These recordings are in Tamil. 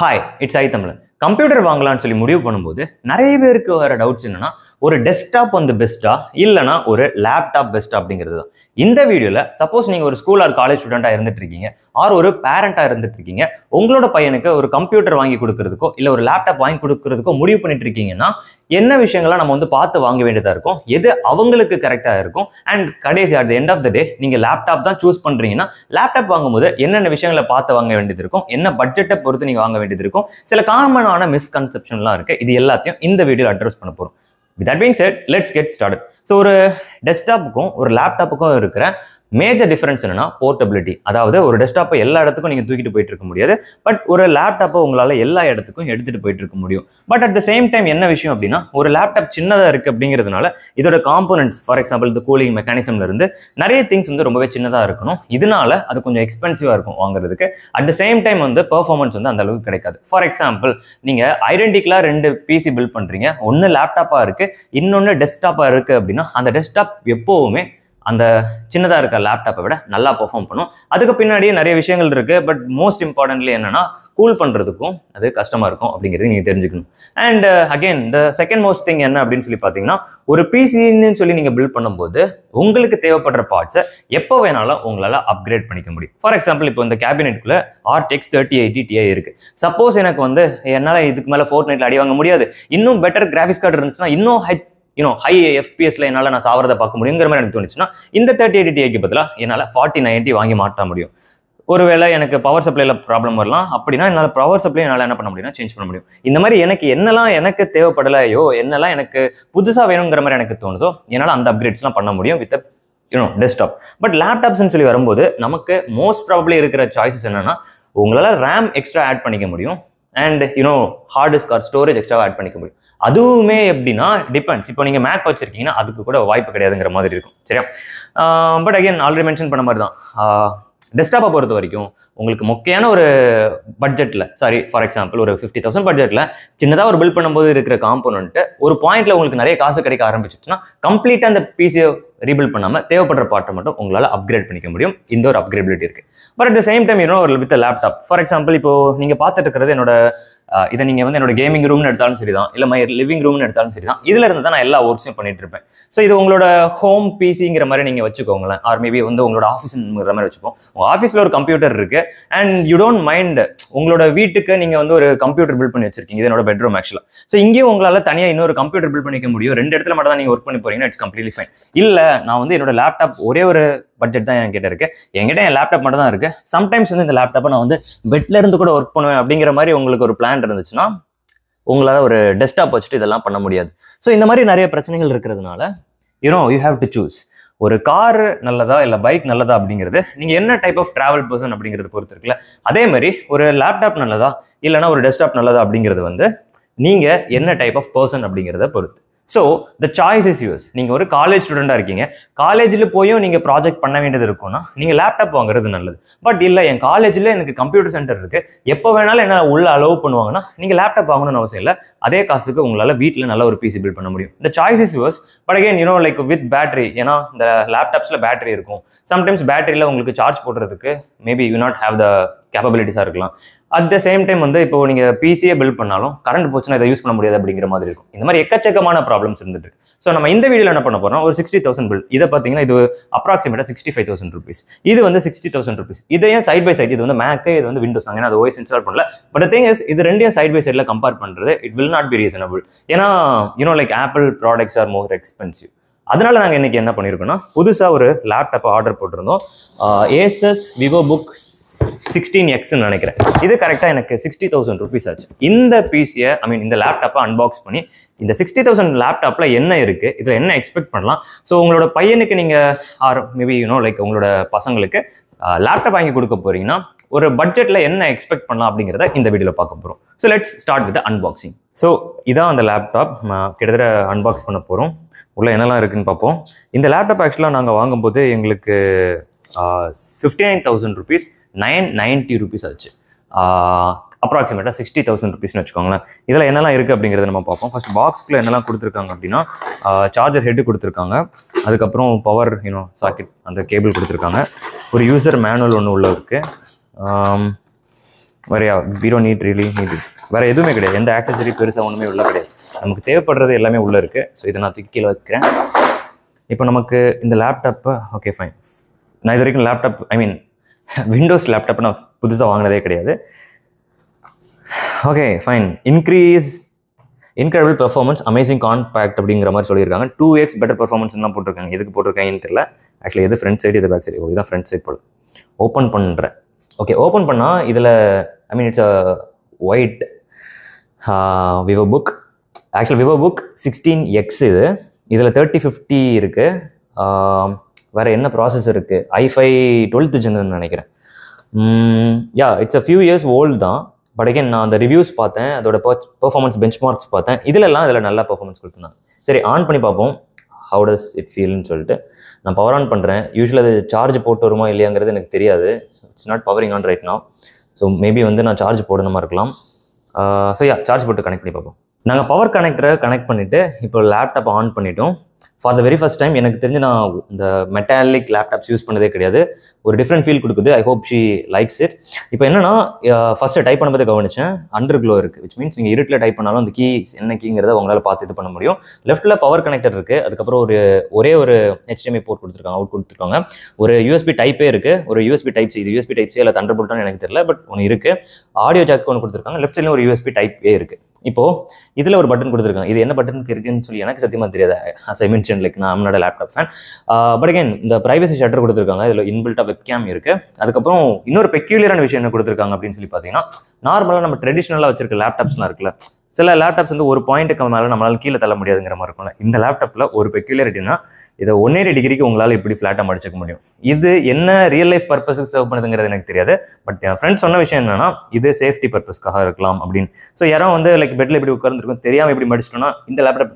Hi it's I Tamil. Computer வாங்கலாம்னு சொல்லி முடிவு பண்ணும்போது நிறைய பேருக்கு வர டவுட்ஸ் என்னன்னா, ஒரு டெஸ்க்டாப் வந்து பெஸ்ட்டா இல்லைனா ஒரு லேப்டாப் பெஸ்ட்டா அப்படிங்கிறது தான். இந்த வீடியோவில் சப்போஸ் நீங்கள் ஒரு ஸ்கூல் ஆர் காலேஜ் ஸ்டூடெண்ட்டாக இருந்துட்டு இருக்கீங்க, ஆர் ஒரு பேரண்டாக இருந்துட்டு இருக்கீங்க, உங்களோட பையனுக்கு ஒரு கம்ப்யூட்டர் வாங்கி கொடுக்கறதுக்கோ இல்லை ஒரு லேப்டாப் வாங்கி கொடுக்கறதுக்கோ முடிவு பண்ணிட்டு இருக்கீங்கன்னா, என்ன விஷயங்கள்லாம் நம்ம வந்து பார்த்து வாங்க வேண்டியதாக இருக்கும், எது அவங்களுக்கு கரெக்டாக இருக்கும், அண்ட் கடைசி at the end of the day நீங்கள் லேப்டாப் தான் சூஸ் பண்ணுறீங்கன்னா, லேப்டாப் வாங்கும்போது என்னென்ன விஷயங்களை பார்த்து வாங்க வேண்டியது இருக்கும், என்ன பட்ஜெட்டை பொறுத்து நீங்கள் வாங்க வேண்டியது இருக்கும், சில காமனான மிஸ்கன்செப்ஷன்லாம் இருக்குது. இது எல்லாத்தையும் இந்த வீடியோவில் அட்ரஸ் பண்ண போகிறோம். With that being said, let's get started. So ஒரு டெஸ்க்டாப்புக்கும் ஒரு லேப்டாப்புக்கும் இருக்கிற மேஜர் டிஃபரன்ஸ் என்னன்னா போர்ட்டபிலிட்டி. அதாவது ஒரு டெஸ்க்டாப்பை எல்லா இடத்துக்கும் நீங்கள் தூக்கிட்டு போயிட்டு இருக்க முடியாது, பட் ஒரு லேப்டாப்பை உங்களால் எல்லா இடத்துக்கும் எடுத்துகிட்டு போயிட்டு இருக்க முடியும். But at the same time என்ன விஷயம் அப்படின்னா, ஒரு லேப்டாப் சின்னதாக இருக்குது அப்படிங்கிறதுனால இதோட காம்போனன்ட்ஸ், ஃபார் எக்ஸாம்பிள் இந்த கூலிங் மெக்கானிசம்ல இருந்து நிறைய திங்ஸ் வந்து ரொம்பவே சின்னதாக இருக்கணும். இதனால அது கொஞ்சம் எக்ஸ்பென்சிவாக இருக்கும் வாங்குறதுக்கு. அட் த சேம் டைம் வந்து பெர்ஃபார்மன்ஸ் வந்து அந்த அளவுக்கு கிடைக்காது. ஃபார் எக்ஸாம்பிள் நீங்கள் ஐடென்டிக்கலாக 2 பிசி பில்ட் பண்ணுறீங்க, ஒன்று லேப்டாப்பாக இருக்குது, இன்னொன்று டெஸ்க்டாப்பாக இருக்குது அப்படின்னா, அந்த டெஸ்க்டாப் எப்போவுமே அந்த சின்னதாக இருக்க லேப்டாப்பை விட நல்லா பெர்ஃபார்ம் பண்ணும். அதுக்கு பின்னாடியே நிறைய விஷயங்கள் இருக்குது. பட் மோஸ்ட் இம்பார்ட்டன்ட்லி என்னன்னா, கூல் பண்ணுறதுக்கும் அது கஷ்டமாக இருக்கும் அப்படிங்கிறது நீங்கள் தெரிஞ்சுக்கணும். And again the second most thing என்ன அப்படின்னு சொல்லி பார்த்தீங்கன்னா, ஒரு பிசின்னு சொல்லி நீங்கள் பில்ட் பண்ணும்போது உங்களுக்கு தேவைப்படுற பார்ட்ஸை எப்போ வேணாலும் உங்களால் அப்கிரேட் பண்ணிக்க முடியும். ஃபார் எக்ஸாம்பிள் இப்போ இந்த கேபினெட்டுக்குள்ள RTX 3080 Ti இருக்குது. சப்போஸ் எனக்கு வந்து என்னால் இதுக்கு மேலே Fortniteல அடி வாங்க முடியாது, இன்னும் பெட்டர் கிராஃபிக்ஸ் கார்டு இருந்துச்சுன்னா, இன்னும் ஹை எஃபிஎஸ்ல என்னால் நான் சாவரதை பார்க்க முடியுங்கிற மாதிரி எனக்கு தோணுச்சுன்னா, இந்த 3080 Tiக்கு பதிலாக என்னால் 4090 வாங்கி மாற்ற முடியும். ஒருவேளை எனக்கு பவர் சப்ளைல ப்ராப்ளம் வரலாம், அப்படின்னா என்னால் பவர் சப்ளை என்னால் என்ன பண்ண முடியும்னா சேஞ்ச் பண்ண முடியும். இந்த மாதிரி எனக்கு தேவைப்படலையோ, என்னெல்லாம் எனக்கு புதுசாக வேணுங்கிற மாதிரி எனக்கு தோணுதோ, என்னால் அந்த அப்கிரேட்ஸ்லாம் பண்ண முடியும் வித் டெஸ்க்டாப். பட் லேப்டாப்ஸ்ன்னு சொல்லி வரும்போது நமக்கு மோஸ்ட் ப்ராபப்ளி இருக்கிற சாய்ஸஸ் என்னன்னா, உங்களால் ரேம் எக்ஸ்ட்ரா ஆட் பண்ணிக்க முடியும், and hard disk or storage extra add பண்ணிக்க முடியும். அதுவுமே எப்படின்னா டிபெண்ட்ஸ். இப்போ நீங்கள் மேக் வச்சிருக்கீங்கன்னா அதுக்கு கூட வாய்ப்பு கிடையாதுங்கிற மாதிரி இருக்கும், சரியா? பட் அகைன் ஆல்ரெடி மென்ஷன் பண்ண மாதிரி தான், டெஸ்க்டாப்பை பொறுத்த வரைக்கும் உங்களுக்கு மொக்கையான ஒரு பட்ஜெட்டில், ஃபார் எக்ஸாம்பிள் ஒரு 50,000 பட்ஜெட்டில் சின்னதாக ஒரு பில்ட் பண்ணும்போது இருக்கிற காம்போனன்ட்டு ஒரு பாயிண்ட்ல உங்களுக்கு நிறைய காசு கிடைக்க ஆரம்பிச்சிச்சுன்னா, கம்ப்ளீட்டாக அந்த பிசியை ரீபில்ட் பண்ணாமல் தேவைப்படுற பார்ட்டை மட்டும் உங்களால் அப்கிரேட் பண்ணிக்க முடியும். இந்த ஒரு அப்கிரேபிலிட்டி இருக்குது. But at the same time with laptop, for example இப்போ நீங்கள் பார்த்துட்டு இருக்கிறது இதை நீங்கள் வந்து என்னோட கேமிங் ரூம்னு எடுத்தாலும் சரி தான், இல்லை மை லிவிங் ரூம்னு எடுத்தாலும் சரி தான், இதில் இருந்து தான் நான் எல்லா ஒர்க்ஸும் பண்ணிட்டு இருப்பேன். ஸோ இது உங்களோட ஹோம் பிசிங்கிற மாதிரி நீங்கள் வச்சுக்கோங்களேன், ஆர் மேபி வந்து உங்களோட ஆஃபீஸ்ங்கிற மாதிரி வச்சுக்கோங்க. உங்கள் ஆஃபீஸில் ஒரு கம்ப்யூட்டர் இருக்குது, அண்ட் யூ டோன்ட் மைண்ட் உங்களோட வீட்டுக்கு நீங்கள் வந்து ஒரு கம்ப்யூட்டர் பில்ட் பண்ணி வச்சிருக்கீங்க. இது என்னோட பெட்ரூம் ஆக்சுவலாக. ஸோ இங்கேயும் உங்களால் தனியாக இன்னொரு கம்ப்யூட்டர் பில்ட் பண்ணிக்க முடியும். 2 இடத்துல மட்டும் தான் நீங்கள் ஒர்க் பண்ணி போறீங்கன்னா இட்ஸ் கம்ப்ளீட்லி ஃபைன். இல்லை நான் வந்து என்னோட லேப்டாப் ஒரே ஒரு பட்ஜெட் தான் என்கிட்ட இருக்கு, என்கிட்ட என் லேப்டாப் மட்டும் தான் இருக்கு, சம்டைம்ஸ் வந்து இந்த லேப்டாப்பை நான் வந்து பெட்ல இருந்து கூட ஒர்க் பண்ணுவேன் அப்படிங்கிற மாதிரி உங்களுக்கு ஒரு பிளான் இருந்துச்சுன்னா, உங்களால் ஒரு டெஸ்க்டாப் வச்சுட்டு இதெல்லாம் பண்ண முடியாது. ஸோ இந்த மாதிரி நிறைய பிரச்சனைகள் இருக்கிறதுனால யூ ஹேவ் டு சூஸ். ஒரு கார் நல்லதா இல்லை பைக் நல்லதா அப்படிங்கிறது நீங்கள் என்ன டைப் ஆஃப் டிராவல் பர்சன் அப்படிங்கிறது பொறுத்து இருக்குல்ல. அதே மாதிரி ஒரு லேப்டாப் நல்லதா இல்லைனா ஒரு டெஸ்க்டாப் நல்லதா அப்படிங்கிறது வந்து நீங்கள் என்ன டைப் ஆஃப் பர்சன் அப்படிங்கிறத பொறுத்து. So the choice is use. நீங்கள் ஒரு காலேஜ் ஸ்டூடெண்டாக இருக்கீங்க, காலேஜில் போயும் நீங்கள் ப்ராஜெக்ட் பண்ண வேண்டியது இருக்கும்னா நீங்கள் லேப்டாப் வாங்குறது நல்லது. பட் இல்லை என் காலேஜில் எனக்கு கம்ப்யூட்டர் சென்டர் இருக்குது, எப்போ வேணாலும் என்ன உள்ள அலோவ் பண்ணுவாங்கன்னா நீங்கள் லேப்டாப் வாங்கணும்னு அவசியம் இல்லை. அதே காசுக்கு உங்களால் வீட்டில் நல்ல ஒரு பிசி பில்ட் பண்ண முடியும். The choice is use. But again like with battery, ஏன்னா இந்த லேப்டாப்ஸில் பேட்டரி இருக்கும். சம்டைம்ஸ் பேட்டரியில் உங்களுக்கு சார்ஜ் போடுறதுக்கு maybe you not have the கேப்பபிலிட்டிஸாக இருக்கலாம். அட் த சேம் டைம் வந்து இப்போ நீங்கள் பிசியை பில்ட் பண்ணாலும் கரண்ட் போச்சுன்னா இதை யூஸ் பண்ண முடியாது அப்படிங்கிற மாதிரி இருக்கும். இந்த மாதிரி எக்கச்சக்கமான ப்ராப்ளம்ஸ் இருந்துட்டு. ஸோ நம்ம இந்த வீடியோவில் என்ன பண்ண போறோம், ஒரு 60,000 பில். இதை பார்த்தீங்கன்னா இது அப்ராக்சிமேட்டாக 65,000 rupees. இது வந்து 60,000 rupees. இதையும் சைட் பை சைட், இது வந்து மேக்கு, இது வந்து விண்டோஸ், ஏன்னா அது ஓஎஸ் இன்ஸ்டால் பண்ணல. பட் திங் இஸ், இது ரெண்டையும் சைட் பை சைடில் கம்பேர் பண்ணுறது it will not be reasonable. ஏன்னா like Apple products are more expensive. அதனால நாங்கள் இன்னைக்கு என்ன பண்ணியிருக்கோம்னா, புதுசாக ஒரு லேப்டாப்பை ஆர்டர் போட்டிருந்தோம். Asus VivoBook 16Xன்னு நினைக்கிறேன். இது கரெக்டாக எனக்கு 60,000 rupees ஆச்சு. இந்த பிசியை இந்த லேப்டாப்பை அன்பாக்ஸ் பண்ணி இந்த 60,000 லேப்டாப்பில் என்ன இருக்குது, இதில் என்ன எக்ஸ்பெக்ட் பண்ணலாம், ஸோ உங்களோட பையனுக்கு நீங்கள் ஆர் மேபி லைக் உங்களோட பசங்களுக்கு லேப்டாப் வாங்கி கொடுக்க போறீங்கன்னா ஒரு பட்ஜெட்டில் என்ன எக்ஸ்பெக்ட் பண்ணலாம் அப்படிங்கிறத இந்த வீடியோவில் பார்க்க போகிறோம். So let's start with unboxing. So இதான் அந்த லேப்டாப் கிட்டத்தட்ட அன்பாக்ஸ் பண்ண போகிறோம். உள்ள என்னெல்லாம் இருக்குன்னு பார்ப்போம். இந்த லேப்டாப் ஆக்சுவலாக நாங்கள் வாங்கும்போது எங்களுக்கு 59,000 rupees 990 rupees ஆச்சு. அப்ராக்சிமேட்டாக 60,000 rupeesனு வச்சுக்கோங்களேன். இதில் என்னெல்லாம் இருக்குது அப்படிங்கிறத நம்ம பார்ப்போம். ஃபர்ஸ்ட் பாக்ஸ்க்குள்ள என்னெல்லாம் கொடுத்துருக்காங்க அப்படின்னா, சார்ஜர் ஹெட்டு கொடுத்துருக்காங்க, அதுக்கப்புறம் பவர் சாக்கெட் அந்த கேபிள் கொடுத்துருக்காங்க, ஒரு யூசர் மேனுவல் ஒன்று உள்ள இருக்குது, we don't really need this. வேறு எதுவுமே கிடையாது, எந்த ஆக்சசரி பெருசாக ஒன்றுமே உள்ள கிடையாது. நமக்கு தேவைப்படுறது எல்லாமே உள்ளே இருக்குது. ஸோ இதை நான் தூக்கி கீழே வைக்கிறேன். இப்போ நமக்கு இந்த லேப்டாப்பை ஓகே ஃபைன். நான் இது வரைக்கும் லேப்டாப் விண்டோஸ் லேப்டாப்பை நான் புதுசாக வாங்கினதே கிடையாது. Okay fine. Incredible performance, amazing compact அப்படிங்கிற மாதிரி சொல்லியிருக்காங்க. 2x பெட்டர் பெர்ஃபார்மன்ஸ்லாம் போட்டிருக்காங்க. எதுக்கு போட்டிருக்காங்கன்னு தெரியல. ஆக்சுவலி எது ஃப்ரண்ட் சைடு, இது பேக் சைடு. இதுதான் ஃப்ரண்ட் சைட் போல். ஓப்பன் பண்ணுறேன். ஓகே, ஓப்பன் பண்ணால் இதில் it's a white Vivo book. Actually Vivo book 16X இதில் 3050 இருக்குது. வேறு என்ன ப்ராசஸர் இருக்குது? i5 12th gen நினைக்கிறேன். It's a few years old தான். பட் அகேன் நான் அந்த ரிவ்யூஸ் பார்த்தேன், அதோட பெர்ஃபார்மன்ஸ் பெஞ்ச் மார்க்ஸ் பார்த்தேன். இதில் நல்லா பெர்ஃபார்மன்ஸ் கொடுத்துருந்தாங்க. சரி, ஆன் பண்ணி பார்ப்போம் ஹவு டஸ் இட் ஃபீல்னு சொல்லிட்டு. நான் பவர் ஆன் பண்ணுறேன். யூஸ்வலாக அது சார்ஜ் போட்டு வருமா இல்லையாங்கிறது எனக்கு தெரியாது. It's not powering on right now. So maybe நான் சார்ஜ் போடணுமா இருக்கலாம். சார்ஜ் போட்டு கனெக்ட் பண்ணி பார்ப்போம். நாங்கள் பவர் கனெக்டரை கனெக்ட் பண்ணிவிட்டு இப்போ லேப்டாப் ஆன் பண்ணிட்டோம். For the very first time எனக்கு தெரிஞ்சு நான் இந்த மெட்டாலிக் லேப்டாப்ஸ் யூஸ் பண்ணதே கிடையாது. ஒரு டிஃப்ரெண்ட் ஃபீல் கொடுக்குது. I hope she likes it. இப்போ என்னன்னா, ஃபர்ஸ்ட் டைப் பண்ணும்போது கவனிச்சேன், அண்டர் க்ளோ இருக்குது. விச் மீன்ஸ் நீங்கள் இருட்டில் டைப் பண்ணாலும் அந்த கீஸ் என்ன கீங்கிறத உங்களால் பார்த்து இது பண்ண முடியும். லெஃப்ட்டில் பவர் கனெக்டர் இருக்குது. அதுக்கப்புறம் ஒரே ஒரு HDMI போர்ட் கொடுத்துருக்காங்க, அவுட் கொடுத்துருக்காங்க. ஒரு USB டைப்பே இருக்குது. ஒரு USB டைப் சி, இது USB டைப் சி இல்லை தண்டர் போல்ட்டான்னு எனக்கு தெரியல, பட் ஒன்று இருக்குது. ஆடியோ ஜாக் ஒன்று கொடுத்துருக்காங்க. லெஃப்ட் சைட்லேயும் ஒரு USB டைப்பே இருக்குது. இப்போது இதில் ஒரு பட்டன் கொடுத்துருக்காங்க. இது என்ன பட்டனுக்கு இருக்குன்னு சொல்லி எனக்கு சத்தியமாக தெரியாது. as I mentioned, like நான் நம்மளோட லேப்டாப் ஃபேன். பட் அகேன் இந்த ப்ரைவசி ஷட்டர் கொடுத்துருக்காங்க. இதில் இன்பில்ட்டாக வெப்கேம் இருக்குது. அதுக்கப்புறம் இன்னொரு பெக்யூலியரான விஷயம் என்ன கொடுத்துருக்காங்க அப்படின்னு சொல்லி பார்த்தீங்கன்னா, நார்மலாக நம்ம ட்ரெடிஷ்னலாக வச்சிருக்க லேப்டாப்ஸ்லாம் இருக்குல்ல, சில லேப்டாப்ஸ் ஒரு பாயிண்ட்டுக்கு மேலே நம்மளால் கீழே தள்ள முடியாதுங்கிற மாதிரி இருக்கும்ல. இந்த லேப்டாப்பில் ஒரு பெக்யூலியாரிட்டினா, இதை 180 டிகிரிக்கு உங்களால் இப்படி ஃப்ளாட்டாக மடிச்சிக்க முடியும். இது என்ன ரியல் லைஃப் பர்பஸுக்கு சர்வ் பண்ணுதுங்கிறது எனக்கு தெரியாது. பட் என் ஃப்ரெண்ட்ஸ் சொன்ன விஷயம் என்னன்னா, இது சேஃப்டி பர்பஸ்க்காக இருக்கலாம் அப்படின்னு. ஸோ யாரும் லைக் பெட்டில் இப்படி உட்கார்ந்துருக்கும் தெரியாமல் இப்படி மடிச்சிட்டோன்னா இந்த லேப்டாப்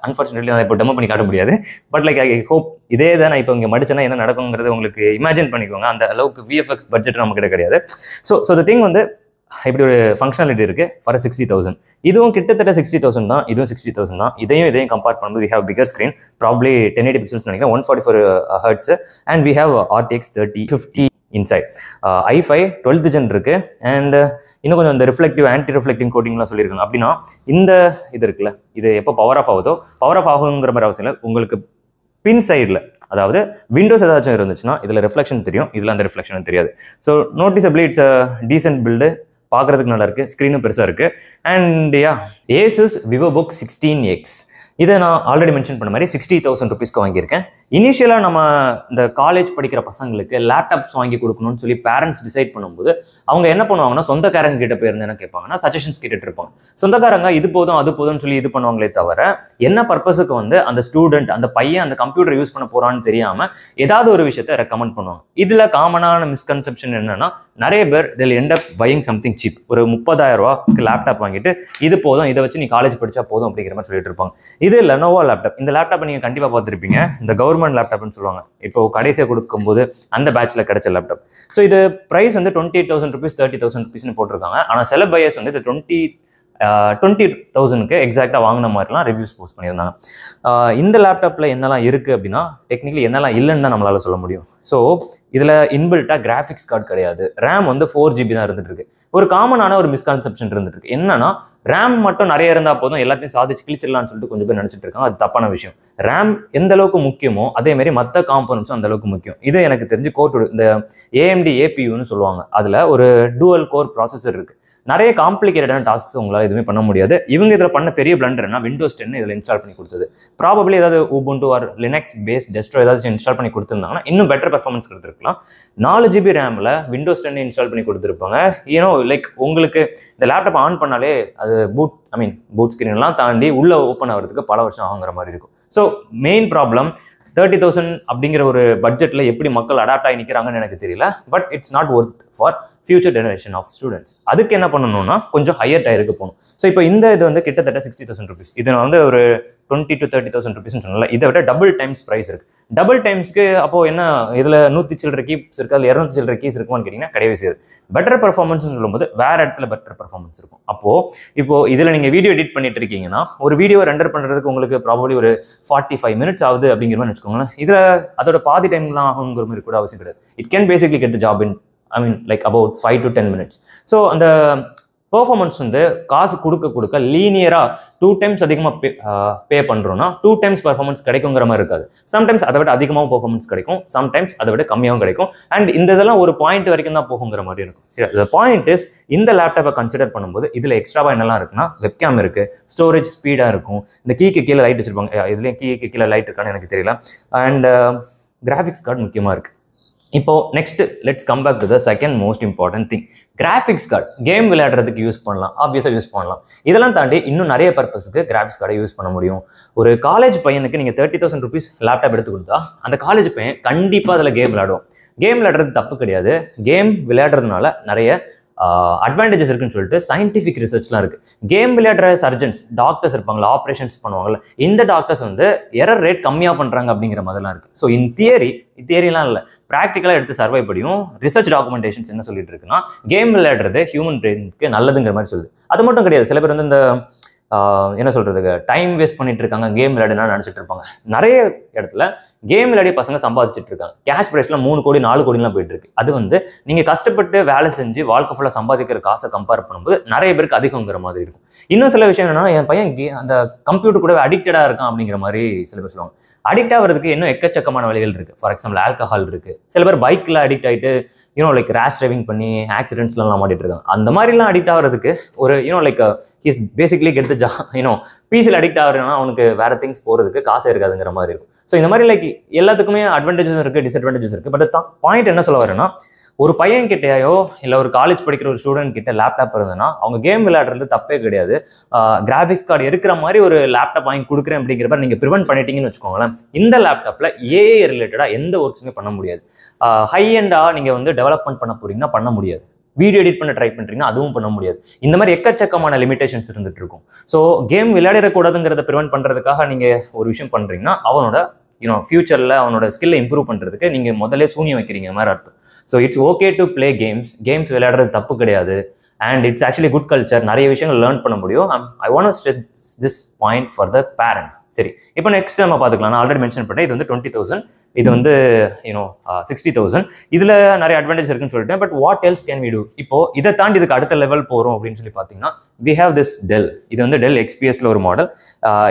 அன்ஃபார்ச்சுனேட்லி நான் இப்போ டெமோ பண்ணி காட்ட முடியாது. பட் லைக் ஐ ஹோப் இதே தான் நான் இப்போ இங்கே மடிச்சேன்னா என்ன நடக்குங்கிறது உங்களுக்கு இமேஜின் பண்ணிக்கோங்க. அந்த அளவுக்கு VFX பட்ஜெட் நம்மக்கிட்ட கிடையாது. ஸோ த திங் இப்படி ஒரு ஃபங்க்ஷனாலிட்டி இருக்குது ஃபார் 60,000. இதுவும் கிட்டத்தட்ட 60,000 தான். இதுவும் 60,000 தான். இதையும் கம்பேர் பண்ணும்போது we have bigger screen, probably 1080 pixels நினைக்கிறேன், 144 Hz, and we have RTX 3050 inside. i5 12th gen இருக்கு. அண்ட் இன்னும் கொஞ்சம் இந்த ரிஃப்ளெக்டிவ் ஆன்டி ரிஃப்ளெக்டிங் கோட்டிங்லாம் சொல்லியிருக்காங்க. அப்படின்னா இந்த இது இருக்குல்ல, இது எப்போ பவர் ஆஃப் ஆகுதோ, பவர் ஆஃப் ஆகுங்கிற மாதிரி அவசியம் இல்லை. உங்களுக்கு பின் சைடில், அதாவது விண்டோஸ் ஏதாச்சும் இருந்துச்சுன்னா இதில் ரிஃப்ளெக்ஷன் தெரியும், இதில் அந்த ரிஃப்ளெக்ஷன் தெரியாது. So noticeably it's a decent build. பார்க்குறதுக்கு நல்லா இருக்குது, ஸ்க்ரீனும் பெருசாக இருக்குது. அண்ட் Asus VivoBook 16X இதை நான் ஆல்ரெடி மென்ஷன் பண்ண மாதிரி 60,000 ருபீஸ்க்கு வாங்கியிருக்கேன். இனிஷியலாக நம்ம இந்த காலேஜ் படிக்கிற பசங்களுக்கு லேப்டாப்ஸ் வாங்கி கொடுக்கணும்னு சொல்லி பேரண்ட்ஸ் டிசைட் பண்ணும்போது அவங்க என்ன பண்ணுவாங்கன்னா, சொந்தக்காரங்க கிட்ட போயிருந்து என்ன கேட்பாங்கன்னா, சஜஷன்ஸ் கேட்டுட்டு இருப்பாங்க. சொந்தக்காரங்க இது போதும் அது போதும்னு சொல்லி இது பண்ணுவாங்களே தவிர, என்ன பர்பஸுக்கு அந்த ஸ்டூடெண்ட், அந்த பையன் அந்த கம்ப்யூட்டர் யூஸ் பண்ண போறான்னு தெரியாமல் ஏதாவது ஒரு விஷயத்த ரெக்கமெண்ட் பண்ணுவாங்க. இதில் காமனான மிஸ்கன்செப்ஷன் என்னன்னா, நிறைய பேர் இதில் end up buying something cheap. ஒரு 30,000 ரூபாய்க்கு லேப்டாப் வாங்கிட்டு இது போதும், இதை வச்சு நீ காலேஜ் படிச்சா போதும் அப்படிங்கிற மாதிரி சொல்லிட்டு இருப்பாங்க. இது லெனோவோ லேப்டாப். இந்த லேப்டாப் நீங்கள் கண்டிப்பாக பார்த்துருப்பீங்க. இந்த கவர்மெண்ட் லேப்டாப்னு சொல்லுவாங்க. இப்போ கடைசியாக கொடுக்கும்போது அந்த பேட்சில் கிடைச்ச லேப்டாப். ஸோ இது ப்ரைஸ் 28,000 ருபீஸ் 30,000 ருபீஸ்னு போட்டிருக்காங்க. ஆனால் சில பையர்ஸ் இது 20,000க்கு எக்ஸாக்டாக வாங்கின மாதிரிலாம் ரிவ்யூஸ் போஸ்ட் பண்ணியிருந்தாங்க. இந்த லேப்டாப்பில் என்னெல்லாம் இருக்குது அப்படின்னா, டெக்னிக்கலி என்னெல்லாம் இல்லைன்னு தான் நம்மளால் சொல்ல முடியும். ஸோ இதில் இன்பில்ட்டாக கிராஃபிக்ஸ் கார்டு கிடையாது. ரேம் 4GB தான் இருந்துட்டு இருக்கு. ஒரு காமனான ஒரு மிஸ்கான்செப்ஷன் இருந்துட்டு இருக்கு. என்னன்னா, ரேம் மட்டும் நிறைய இருந்தால் போதும், எல்லாத்தையும் சாதிச்சு கிழிச்சிடலாம்னு சொல்லிட்டு கொஞ்சம் பேர் நினச்சிட்டு இருக்காங்க. அது தப்பான விஷயம். ரேம் எந்த அளவுக்கு முக்கியமோ அதே மாதிரி மற்ற காம்போனன்ட்ஸும் அந்த அளவுக்கு முக்கியம். இது எனக்கு தெரிஞ்சு இந்த AMD APUன்னு சொல்லுவாங்க. அதில் ஒரு டூவல் கோர் ப்ராசஸர் இருக்குது. நிறைய காம்ப்ளிகேட்டடான டாஸ்க்ஸ் உங்களால் எதுவுமே பண்ண முடியாது. இவங்க இதில் பண்ண பெரிய பிளண்டர் என்ன, Windows 10 இதில் இன்ஸ்டால் பண்ணி கொடுத்தது. ப்ராபப்ளி ஏதாவது Ubuntu ஆர் லினக்ஸ் பேஸ்ட் டெஸ்ட்ரோ ஏதாச்சும் இன்ஸ்டால் பண்ணி கொடுத்துருந்தாங்கன்னா இன்னும் பெட்டர் பெர்ஃபார்மன்ஸ் கொடுத்துருக்கலாம். 4GB ரேமில் Windows 10 இன்ஸ்டால் பண்ணி கொடுத்துருப்பாங்க. லைக் உங்களுக்கு இந்த லேப்டாப் ஆன் பண்ணாலே அது பூட் ஸ்க்ரீன்லாம் தாண்டி உள்ளே ஓப்பன் ஆகிறதுக்கு பல வருஷம் ஆகுங்கிற மாதிரி இருக்கும். ஸோ மெயின் ப்ராப்ளம் 30,000 அப்படிங்கிற ஒரு பட்ஜெட்டில் எப்படி மக்கள் அடாப்ட் ஆகி நிற்கிறாங்கன்னு எனக்கு தெரியல. But it's not worth for future generation of students. அதுக்கு என்ன பண்ணணும்னா, கொஞ்சம் ஹையர் டயருக்கு போகணும். ஸோ இப்போ இந்த இது கிட்டத்தட்ட 60,000 ருபீஸ். இது நான் ஒரு 20,000 to 30,000 ருபீஸ்னு சொன்னல, இதை விட டபுள் டைம்ஸ் ப்ரைஸ் இருக்குது. டபுள் டைம்ஸ்க்கு அப்போ என்ன, இதில் 100 சில்லற கீஸ் இருக்குது, அதில் 200 சில்லற கீஸ் இருக்குமான்னு கேட்டிங்கன்னா கிடையவே செய்யாது. பெட்டர் பெர்ஃபார்மன்ஸ்னு சொல்லும்போது வேறு இடத்துல பெட்டர் பெர்ஃபார்மன்ஸ் இருக்கும். இப்போ இதில் நீங்கள் வீடியோ எடிட் பண்ணிட்டு இருக்கீங்கன்னா, ஒரு வீடியோ ரெண்டர் பண்ணுறதுக்கு உங்களுக்கு ப்ராபப்ளி ஒரு 45 மினிட்ஸ் ஆகுது அப்படிங்கிற மாதிரி வச்சுக்கோங்களேன். இதில் அதோட பாதி டைம்லாம் ஆகுங்கிற மாதிரி கூட அவசியம் கிடையாது. It can basically get the job in I mean like about 5 to 10 minutes. So அந்த பெர்ஃபார்மன்ஸ் வந்து காசு கொடுக்க லீனியராக 2 times அதிகமாக பே பண்ணுறோன்னா 2 times பெர்ஃபார்மன்ஸ் கிடைக்குங்கிற மாதிரி இருக்காது. சம்டைம்ஸ் அதை விட அதிகமாகவும் பெர்ஃபார்மன்ஸ் கிடைக்கும், சம்டைம்ஸ் அதை விட கம்மியாகவும் கிடைக்கும். அண்ட் இந்த இதெல்லாம் ஒரு பாயிண்ட் வரைக்கும் தான் போகுங்கிற மாதிரி இருக்கும். சரி, the point is இந்த லேப்டாப்பை கன்சிடர் பண்ணும்போது இதில் எக்ஸ்ட்ராவாக என்னெல்லாம் இருக்குன்னா வெப்கேம் இருக்குது, ஸ்டோரேஜ் ஸ்பீடாக இருக்கும், இந்த கீக்கு கீழே லைட் வச்சுருப்பாங்க, இதுலேயும் கீக்கு கீழே லைட் இருக்கான்னு எனக்கு தெரியல. அண்ட் கிராஃபிக்ஸ் கார்டு முக்கியமாக இருக்குது. இப்போ next let's come back to the second most important thing, graphics card. Game விளையாடுறதுக்கு யூஸ் பண்ணலாம், ஆப்வியஸாக யூஸ் பண்ணலாம். இதெல்லாம் தாண்டி இன்னும் நிறைய பர்பஸுக்கு கிராஃபிக்ஸ் கார்டை யூஸ் பண்ண முடியும். ஒரு காலேஜ் பையனுக்கு நீங்கள் 30,000 rupees லேப்டாப் எடுத்து கொடுத்தா அந்த காலேஜ் பையன் கண்டிப்பாக அதில் கேம் விளையாடுவோம். கேம் விளையாடுறது தப்பு கிடையாது. கேம் விளையாடுறதுனால நிறைய அட்வான்டேஜஸ் இருக்குன்னு சொல்லிட்டு சயின்டிஃபிக் ரிசர்ச்லாம் இருக்குது. கேம் விளையாடுற சர்ஜன்ஸ், டாக்டர்ஸ் இருப்பாங்களா, ஆப்ரேஷன்ஸ் பண்ணுவாங்கல்ல, இந்த டாக்டர்ஸ் வந்து எரர் ரேட் கம்மியாக பண்ணுறாங்க அப்படிங்கிற மாதிரிலாம் இருக்குது. ஸோ இன் தியரிலாம் இல்லை, ப்ராக்டிக்கலாக எடுத்து சர்வை படியும் ரிசர்ச் டாக்குமெண்டேஷன்ஸ் என்ன சொல்லிட்டு இருக்குன்னா கேம் விளையாடுறது ஹியூமன் பிரெயினுக்கு நல்லதுங்கிற மாதிரி சொல்லுது. அது மட்டும் கிடையாது, சில பேர் வந்து இந்த என்ன சொல்கிறதுக்கு டைம் வேஸ்ட் பண்ணிட்டு இருக்காங்க, கேம் விளையாடுனா நினச்சிட்டு இருப்பாங்க. நிறைய இடத்துல கேம் விளையாடி பசங்க சம்பாதிச்சுட்டு இருக்காங்க. கேஷ் ப்ரைஸ்லாம் 3 கோடி 4 கோடிலாம் போயிட்டு இருக்கு. அது வந்து நீங்கள் கஷ்டப்பட்டு வேலை செஞ்சு வாழ்க்கை ஃபுல்லாக சம்பாதிக்கிற காசை கம்பேர் பண்ணும்போது நிறைய பேருக்கு அதிகங்கிற மாதிரி இருக்கும். இன்னும் சில விஷயம் என்னன்னா, என் பையன் அந்த கம்ப்யூட்டர் கூட அடிக்டடாக இருக்கான் அப்படிங்கிற மாதிரி சில பேர் சொல்லுவாங்க. அடிக்ட் ஆகிறதுக்கு இன்னும் எக்கச்சக்கமான வழிகள் இருக்குது. ஃபார் எக்ஸாம்பிள் ஆல்கஹால் இருக்குது. சில பேர் பைக்கில் அடிக்ட் ஆகிட்டு லைக் ரேஷ் டிரைவிங் பண்ணி ஆக்சிடென்ட்ஸ்லாம் மாட்டிட்டு இருக்காங்க. அந்த மாதிரிலாம் அடிக்ட் ஆகிறதுக்கு ஒரு like he's basically get the பிசியில் அடிக்ட் ஆகிறதுனா அவனுக்கு வேற திங்ஸ் போகிறதுக்கு காசே இருக்காதுங்கிற மாதிரி இருக்கும். ஸோ இந்த மாதிரி லைக் எல்லாத்துக்குமே அட்வான்டேஜஸ் இருக்குது, டிஸ்அட்வான்டேஜஸ் இருக்குது. பட் பாயிண்ட் என்ன சொல்ல வரேன்னா, ஒரு பையன் கிட்டையோ இல்லை ஒரு காலேஜ் படிக்கிற ஒரு ஸ்டூடெண்ட் கிட்ட லேப்டாப் இருந்ததுன்னா அவங்க கேம் விளையாடுறது தப்பே கிடையாது. கிராஃபிக்ஸ் கார்டு இருக்கிற மாதிரி ஒரு லேப்டாப் வாங்கி கொடுக்குறேன் அப்படிங்கிற மாதிரி நீங்கள் ப்ரிவென்ட் பண்ணிட்டீங்கன்னு வச்சுக்கோங்களேன். இந்த லேப்டாப்பில் ஏஐ ரிலேட்டடாக எந்த ஒர்க்ஸுமே பண்ண முடியாது. ஹை எண்டாக நீங்கள் வந்து டெவலப்மெண்ட் பண்ண போறீங்கன்னா பண்ண முடியாது. வீடியோ எடிட் பண்ண ட்ரை பண்ணுறீங்கன்னா அதுவும் பண்ண முடியாது. இந்த மாதிரி எக்கச்சக்கமான லிமிடேஷன்ஸ் இருந்துட்டு இருக்கும். ஸோ கேம் விளையாடக்கூடாதுங்கிறத ப்ரிவென்ட் பண்ணுறதுக்காக நீங்கள் ஒரு விஷயம் பண்ணுறீங்கன்னா அவனோட ஃபியூச்சரில் அவனோட ஸ்கில்லை இம்ப்ரூவ் பண்ணுறதுக்கு நீங்கள் முதல்ல சூனியம் வைக்கிறீங்க மாதிரி அர்த்தம். So it's okay to play games விளையாடுறது தப்பு கிடையாது. And it's actually good culture. நிறைய விஷயங்கள் லேர்ன் பண்ண முடியும். I want to stress this point for the parents. சரி, இப்போ நெக்ஸ்ட் நம்ம பார்த்துக்கலாம். நான் ஆல்ரெடி மென்ஷன் பண்ணேன், இது வந்து 20,000, இது வந்து 60,000. இதில் நிறைய அட்வான்டேஜ் இருக்குன்னு சொல்லிட்டேன். But what else can we do? இப்போ இதை தாண்டி இதுக்கு அடுத்த லெவல் போகிறோம் அப்படின்னு சொல்லி பார்த்தீங்கன்னா we have this Dell. இது வந்து Dell XPSல ஒரு மாடல்.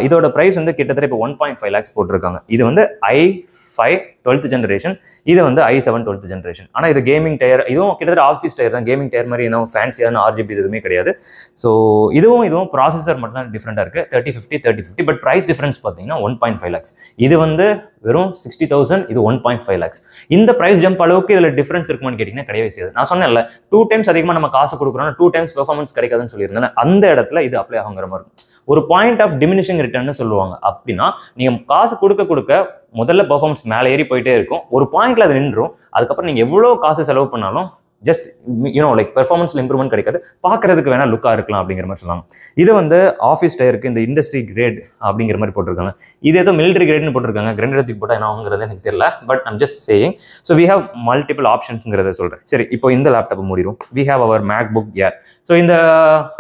இதோட ப்ரைஸ் வந்து கிட்டத்தட்ட இப்போ 1.5 lakhs போட்டிருக்காங்க. இது வந்து i5 12th generation, இது வந்து i7 12th generation. ஆனால் இது கேமிங் டயர், இதுவும் கிட்டத்தட்ட ஆஃபீஸ் டயர் தான். கேமிங் டயர் மாதிரி என்ன ஃபேன்சியான RGB எதுவுமே கிடையாது. ஸோ இதுவும் ப்ராசஸர் மட்டும் தான் டிஃப்ரெண்டாக இருக்குது. 3050 பட் ப்ரைஸ் டிஃப்ரென்ஸ் பார்த்தீங்கன்னா 1.5 lakhs. இது வந்து வெறும் 60,000, இது 1.5 lakhs. இந்த ப்ரைஸ் ஜம்ப் அளவுக்கு இதில் டிஃப்ரென்ஸ் இருக்குமான்னு கேட்டிங்கன்னா கிடையவே செய்யாது. நான் சொன்னேன்ல 2 times அதிகமாக நம்ம காசு கொடுக்குறோம்னா 2 times பெர்ஃபார்மன்ஸ் கிடைக்காதுன்னு சொல்லியிருந்தேன். அந்த இடத்துல இது அப்ளை ஆகுங்கிற மாதிரி இருக்கும். ஒரு பாயிண்ட் ஆஃப் டிமினிஷிங் ரிட்டர்ன்னு சொல்லுவாங்க. அப்படின்னா நீங்கள் காசு கொடுக்க முதல்ல பெர்ஃபார்மன்ஸ் மேலே ஏறி போயிட்டே இருக்கும். ஒரு பாயிண்ட்ல அது நின்றும். அதுக்கப்புறம் நீங்கள் எவ்வளோ காசு செலவு பண்ணாலும் ஜஸ்ட் லைக் பெர்ஃபார்மன்ஸ்ல இம்ப்ரூவ்மெண்ட் கிடைக்காது. பார்க்கறதுக்கு வேணா லுக்காக இருக்கலாம் அப்படிங்கிற மாதிரி சொல்லுவாங்க. இது வந்து ஆஃபீஸ் டயருக்கு இந்த இண்டஸ்ட்ரி கிரேட் அப்படிங்கிற மாதிரி போட்டிருக்காங்க. இது ஏதோ மிலிட்டரி கிரேட்னு போட்டிருக்காங்க. கிரேண்டத்துக்கு போட்டால் என்ன ஆகுங்கிறது எனக்கு தெரியல. But I'm just saying. So we have multiple ஆப்ஷன்ஸுங்கிறத சொல்கிறேன். சரி, இப்போ இந்த லேப்டாப் மூடிடும். We have our MacBook Air. So இந்த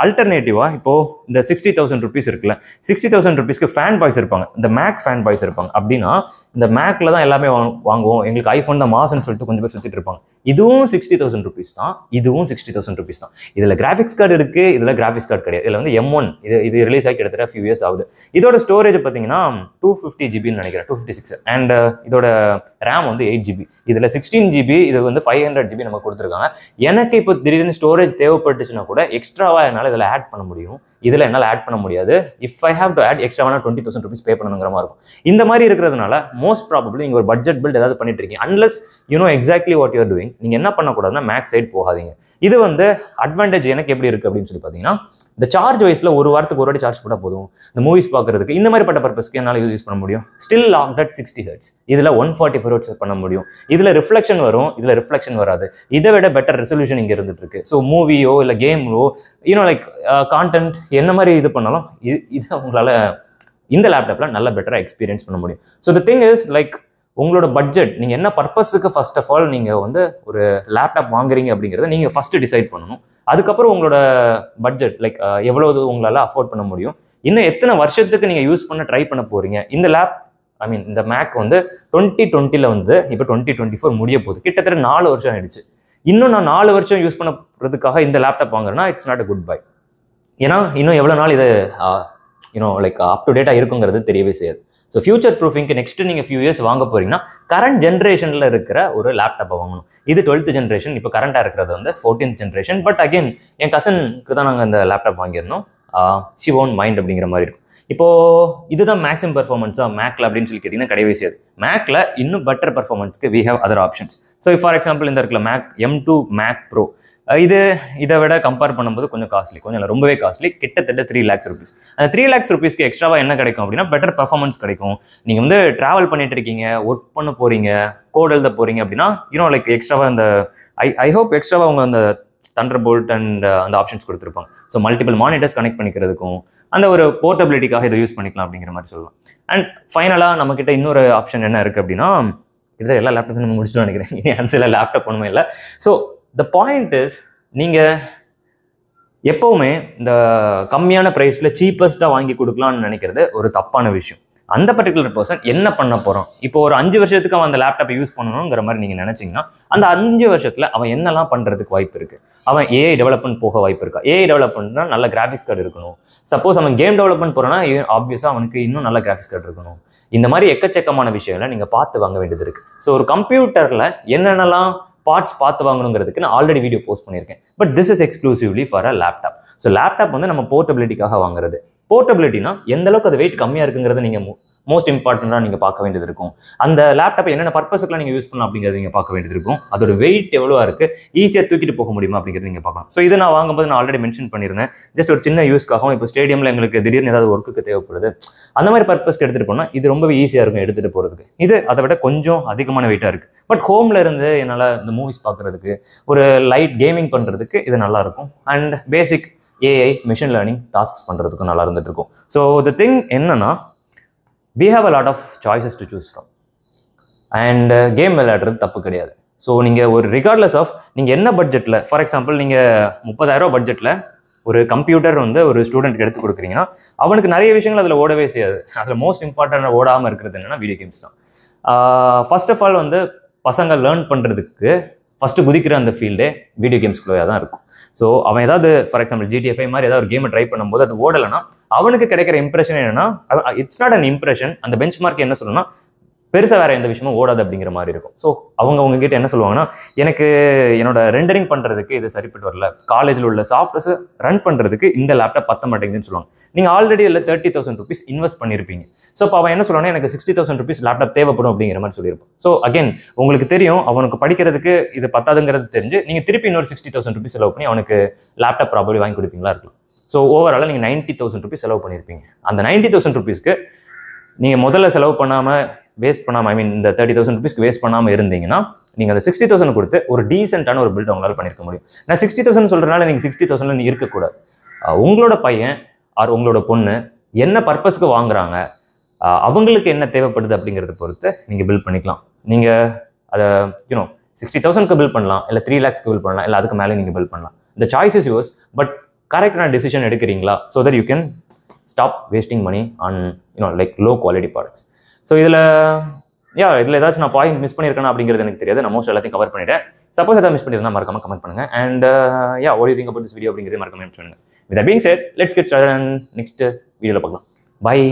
அல்டர்னேட்டிவாக இப்போது இந்த 60,000 rupees இருக்குல்ல, 60,000 rupeesக்கு ஃபேன் பாய்ஸ் இருப்பாங்க. இந்த மேக் ஃபேன் பாய்ஸ் இருப்பாங்க. அப்படின்னா இந்த மேக்கில் தான் எல்லாமே வாங்குவோம், எங்களுக்கு ஐஃபோன் தான் மாசன்னு சொல்லிட்டு கொஞ்சம் பேர் சுற்றிட்டு இருப்பாங்க. இதுவும் 60,000 rupees தான், இதுவும் 60,000 rupees தான். இதில் கிராஃபிக்ஸ் கார்டு இருக்குது, இதில் கிராஃபிக்ஸ் கார்டு கிடையாது. இதில் வந்து M1 இது ரிலீஸ் ஆகி கிட்டத்தட்ட ஃபியூ இயர்ஸ் ஆகுது. இதோட ஸ்டோரேஜ் பார்த்தீங்கன்னா 250 GB நினைக்கிறேன், 256. அண்ட் இதோட ரேம் வந்து 8 GB. இதில் 16 GB, இது வந்து 500 GB நம்ம கொடுத்துருக்காங்க. எனக்கு இப்போ திடீர்னு ஸ்டோரேஜ் தேவைப்பட்டுச்சுன்னா கூட எக்ஸ்ட்ராவா என்னால் இதில் ஆட் பண்ண முடியும். இதில் என்னால் ஆட் பண்ண முடியாது. If I have to add எக்ஸ்ட்ராவான 20,000 rupees பே பண்ணணுங்கிற மாதிரி இருக்கும். இந்த மாதிரி இருக்கிறதுனால மோஸ்ட் ப்ராபபிளி நீங்கள் ஒரு பட்ஜெட் பில்ட் ஏதாவது பண்ணிட்டு இருக்கீங்க, unless you know exactly what you are doing. நீங்கள் என்ன பண்ணக்கூடாதுன்னா மேக் சைட் போகாதீங்க. இது வந்து அட்வான்டேஜ் எனக்கு எப்படி இருக்குது அப்படின்னு சொல்லி பார்த்தீங்கன்னா, இந்த சார்ஜ் வைஸில் ஒரு வாரத்துக்கு ஒரு வாட்டி சார்ஜ் போட்டால் போதும். இந்த மூவிஸ் பார்க்குறதுக்கு இந்த மாதிரிப்பட்ட பர்பஸ்க்கு என்னால் யூஸ் பண்ண முடியும். Still locked at 60 Hz. இதில் 144 Hz பண்ண முடியும். இதில் ரிஃப்ளெக்ஷன் வரும், இதில் ரிஃப்ளெக்ஷன் வராது. இதை விட பெட்டர் ரெசல்யூஷன் இங்கே இருந்துட்டு இருக்கு. ஸோ மூவியோ இல்லை கேமோ லைக் கான்டென்ட் என்ன மாதிரி இது பண்ணாலும் இது உங்களால் இந்த லேப்டாப்பில் நல்ல பெட்டராக எக்ஸ்பீரியன்ஸ் பண்ண முடியும். So the thing is like உங்களோட பட்ஜெட், நீங்கள் என்ன பர்பஸுக்கு ஃபர்ஸ்ட் ஆஃப் ஆல் நீங்கள் வந்து ஒரு லேப்டாப் வாங்குறீங்க அப்படிங்கிறத நீங்கள் ஃபஸ்ட்டு டிசைட் பண்ணணும். அதுக்கப்புறம் உங்களோட பட்ஜெட் லைக் எவ்வளோ உங்களால் அஃபோர்ட் பண்ண முடியும், இன்னும் எத்தனை வருஷத்துக்கு நீங்கள் யூஸ் பண்ண ட்ரை பண்ண போகிறீங்க. இந்த இந்த மேக் வந்து 2020 வந்து இப்போ 2024 முடிய போகுது. கிட்டத்தட்ட 4 வருஷம் ஆயிடுச்சு. இன்னும் நான் 4 வருஷம் யூஸ் பண்ணுறதுக்காக இந்த லேப்டாப் வாங்குறேன்னா it's not a good buy. ஏன்னா இன்னும் எவ்வளோ நாள் இது லைக் அப் டு டேட்டாக இருக்குங்கிறது தெரியவே செய்யாது. ஸோ ஃபியூச்சர் ப்ரூஃபிங்க்கு நெக்ஸ்ட் நீங்கள் ஃபியூ இயர்ஸ் வாங்க போறீங்கன்னா கரண்ட் ஜென்ரேஷனில் இருக்கிற ஒரு லேப்டாப்பை வாங்கணும். இது 12th ஜென்ரேஷன், இப்போ கரண்டாக இருக்கிறது வந்து 14th ஜென்ரேஷன். பட் அகெயின் என் கசனுக்கு தான் நாங்கள் இந்த லேப்டாப் வாங்கியிருந்தோம். ஷி ஓன் மைண்ட் அப்படிங்கிற மாதிரி இருக்கும். இப்போது இதுதான் மேக்ஸிமம் பெர்ஃபார்மன்ஸாக மேக்ல அப்படின்னு சொல்லி கேட்டிங்கன்னா கிடையவே செய்யாது. மேக்ல இன்னும் பெட்டர் பெர்ஃபார்மன்ஸ்க்கு we have other options. So for example இந்த இருக்குல்ல மேக் M2 மேக் ப்ரோ, இதை விட கம்பேர் பண்ணும்போது கொஞ்சம் காஸ்ட்லி, கொஞ்சம் இல்லை ரொம்பவே காஸ்ட்லி, கிட்டத்தட்ட 3 lakhs rupees. அந்த 3 lakhs rupeesக்கு எக்ஸ்ட்ராவாக என்ன கிடைக்கும் அப்படின்னா பெட்டர் பெர்ஃபார்மன்ஸ் கிடைக்கும். நீங்கள் வந்து ட்ராவல் பண்ணிட்டு இருக்கீங்க, ஒர்க் பண்ண போறீங்க, கோட் எழுத போறீங்க அப்படின்னா லைக் எக்ஸ்ட்ராவாக அந்த ஐ ஹோப் எக்ஸ்ட்ராவாக அவங்க அந்த தண்டர்போல்ட் அண்ட் அந்த ஆப்ஷன்ஸ் கொடுத்துருப்பாங்க. ஸோ மல்டிபிள் மானிட்டர்ஸ் கனெக்ட் பண்ணிக்கிறதுக்கும் அந்த ஒரு போர்ட்டபிலிட்டிக்காக இதை யூஸ் பண்ணிக்கலாம் அப்படிங்கிற மாதிரி சொல்லலாம். அண்ட் ஃபைனலாக நம்மக்கிட்ட இன்னொரு ஆப்ஷன் என்ன இருக்குது அப்படின்னா, கிட்டத்தட்ட எல்லா லேப்டாப்பும் நம்ம முடிச்சுட்டு நினைக்கிறேன், இனி சில லேப்டாப் ஒன்றுமே இல்லை. ஸோ த பாயிண்ட் இஸ், நீங்கள் எப்போவுமே இந்த கம்மியான ப்ரைஸில் சீப்பஸ்ட்டாக வாங்கி கொடுக்கலான்னு நினைக்கிறது ஒரு தப்பான விஷயம். அந்த பர்டிகுலர் பர்சன் என்ன பண்ண போகிறான், இப்போ ஒரு 5 வருஷத்துக்கு அவன் அந்த லேப்டாப்பை யூஸ் பண்ணணுங்கிற மாதிரி நீங்கள் நினச்சிங்கன்னா அந்த 5 வருஷத்தில் அவன் என்னெல்லாம் பண்ணுறதுக்கு வாய்ப்பு இருக்குது? அவன் ஏஐ டெவலப்மெண்ட் போக வாய்ப்பு இருக்கா? ஏஐ டெவலப்மெண்ட்னா நல்ல கிராஃபிக்ஸ் கார்டு இருக்கணும். சப்போஸ் அவன் கேம் டெவலப்மெண்ட் போகிறான்னா ஆப்வியஸாக அவனுக்கு இன்னும் நல்ல கிராஃபிக்ஸ் கார்டு இருக்கணும். இந்த மாதிரி எக்கச்சக்கமான விஷயங்களை நீங்கள் பார்த்து வாங்க வேண்டியது இருக்குது. ஸோ ஒரு கம்ப்யூட்டரில் என்னென்னலாம் பார்ட்ஸ் பார்த்து வாங்கணுங்கிறதுக்கு நான் ஆல்ரெடி வீடியோ போஸ்ட் பண்ணியிருக்கேன். But this is exclusively for a laptop. So laptop வந்து நம்ம போர்ட்டபிலிட்டிக்காக வாங்குறது. போர்ட்டபிலிட்டினா எந்த அளவுக்கு அது வெயிட் கம்மியாக இருக்குங்கிறத நீங்கள் மோஸ்ட் இம்பார்ட்டண்டாக நீங்கள் பார்க்க வேண்டியது இருக்கும். அந்த லேப்டாப்பை என்னென்ன பர்பஸுக்குலாம் நீங்கள் யூஸ் பண்ணலாம் அப்படிங்கிறது நீங்கள் பார்க்க வேண்டியது இருக்கும். அதோட வெயிட் எவ்வளோ இருக்குது, ஈஸியாக தூக்கிட்டு போக முடியுமா அப்படிங்கிறது நீங்கள் பார்க்கலாம். ஸோ இதை நான் வாங்கும்போது நான் ஆல்ரெடி மென்ஷன் பண்ணியிருந்தேன், ஜஸ்ட் ஒரு சின்ன யூஸ்க்காகவும். இப்போ ஸ்டேடியமில் எங்களுக்கு திடீர்னு ஏதாவது ஒர்க்குக்கு தேவைப்படுது, அந்த மாதிரி பர்பஸ்க்கு எடுத்துகிட்டு போனால் இது ரொம்பவே ஈஸியாக இருக்கும் எடுத்துகிட்டு போகிறதுக்கு. இது அதை விட கொஞ்சம் அதிகமான வெயிட்டாக இருக்குது. பட் ஹோமில் இருந்து என்னால் இந்த மூவிஸ் பார்க்குறதுக்கு, ஒரு லைட் கேமிங் பண்ணுறதுக்கு இது நல்லாயிருக்கும். And basic AI machine learning tasks பண்ணுறதுக்கும் நல்லா இருந்துட்டு இருக்கும். ஸோ த திங் என்னன்னா, we have a lot of choices to choose from. And game விளையாடுறது தப்பு கிடையாது. ஸோ நீங்கள் ஒரு ரிகார்ட்லெஸ் ஆஃப் நீங்கள் என்ன பட்ஜெட்டில், ஃபார் எக்ஸாம்பிள் நீங்கள் 30,000 பட்ஜெட்டில் ஒரு கம்ப்யூட்டர் வந்து ஒரு ஸ்டூடெண்ட்க்கு எடுத்து கொடுக்குறீங்கன்னா அவனுக்கு நிறைய விஷயங்கள் அதில் ஓடவே செய்யாது. அதில் மோஸ்ட் இம்பார்ட்டன்ட் ஓடாமல் இருக்கிறது என்னென்னா வீடியோ கேம்ஸ் தான். ஃபர்ஸ்ட் ஆஃப் ஆல் வந்து பசங்க லேர்ன் பண்ணுறதுக்கு ஃபஸ்ட்டு குதிக்கிற அந்த ஃபீல்டே வீடியோ கேம்ஸ்குள்ளே தான் இருக்கும். ஸோ அவன் ஏதாவது ஃபார் எக்ஸாம்பிள் GTA 5 மாதிரி ஏதாவது ஒரு கேமை ட்ரை பண்ணும்போது அது ஓடலைன்னா அவனுக்கு கிடைக்கிற இம்ப்ரெஷன் என்னன்னா, இட்ஸ் நாட் அன் இம்ப்ரெஷன். அந்த பெஞ்ச் மார்க் என்ன சொல்லணும்னா, பெருசாக வேறு எந்த விஷயமும் ஓடாது அப்படிங்கிற மாதிரி இருக்கும். ஸோ உங்ககிட்ட என்ன சொல்லுவாங்கன்னா, எனக்கு என்னோட ரெண்டரிங் பண்ணுறதுக்கு இது சரிப்பட்டு வரல, காலேஜில் உள்ள சாஃப்ட்வேர்ஸை ரன் பண்ணுறதுக்கு இந்த லேப்டாப் பத்த மாட்டேங்குதுன்னு சொல்லுவாங்க. நீங்கள் ஆல்ரெடி இல்லை 30,000 rupees இன்வெஸ்ட் பண்ணியிருப்பீங்க. ஸோ இப்போ அவன் என்ன சொல்லுவாங்கன்னா, எனக்கு 60,000 rupees லேப்டாப் தேவைப்படும் அப்படிங்கிற மாதிரி சொல்லியிருப்பான். ஸோ அகைன் உங்களுக்கு தெரியும் அவனுக்கு படிக்கிறதுக்கு இது பத்தாதுங்கிறது தெரிஞ்சு நீங்கள் திருப்பி இன்னொரு 60,000 rupees செலவு பண்ணி அவனுக்கு லேப்டாப் ப்ராபர்லி வாங்கி கொடுப்பீங்களா இருக்கலாம். ஸோ ஓவராலாக நீங்கள் 90,000 rupees செலவு பண்ணியிருப்பீங்க. அந்த 90,000 rupeesக்கு நீங்கள் முதல்ல செலவு பண்ணாமல் வேஸ்ட் பண்ணாமல், ஐ மீன் இந்த 30,000 rupeesக்கு வேஸ்ட் பண்ணாமல் இருந்தீங்கன்னா நீங்கள் அந்த 60,000 கொடுத்து ஒரு டீசென்ட்டான ஒரு பில்ட் அவங்களால பண்ணியிருக்க முடியும். நான் 60,000 சொல்கிறனால நீங்கள் 60,000 இருக்கக்கூடாது. உங்களோட பையன் ஆர் உங்களோட பொண்ணு என்ன பர்பஸ்க்கு வாங்குறாங்க, அவங்களுக்கு என்ன தேவைப்படுது அப்படிங்கிறத பொறுத்து நீங்கள் பில்ட் பண்ணிக்கலாம். நீங்கள் அதை 60,000க்கு பில்ட் பண்ணலாம், இல்லை 3 lakhsக்கு பில்ட் பண்ணலாம், இல்லை அதுக்கு மேலே நீங்கள் பில்ட் பண்ணலாம். இந்த சாய்ஸ் இஸ் யுவர்ஸ். பட் கரெக்டான டிசிஷன் எடுக்கிறீங்களா, so that you can stop wasting money on like low quality products. So இதில் ஏதாச்சும் நான் பாயிண்ட் மிஸ் பண்ணியிருக்கேன் அப்படிங்கிறது எனக்கு தெரியாது. நான் மோஸ்ட் எல்லாத்தையும் கவர் பண்ணிட்டேன். சப்போஸ் ஏதாவது மிஸ் பண்ணியிருந்தா மறக்காம கமெண்ட் பண்ணுங்க. And what do you think about this video அப்படிங்கிறது மறக்காம சொல்லுங்க. With that being said, let's get started and next வீடியோவில் பார்க்கலாம். Bye.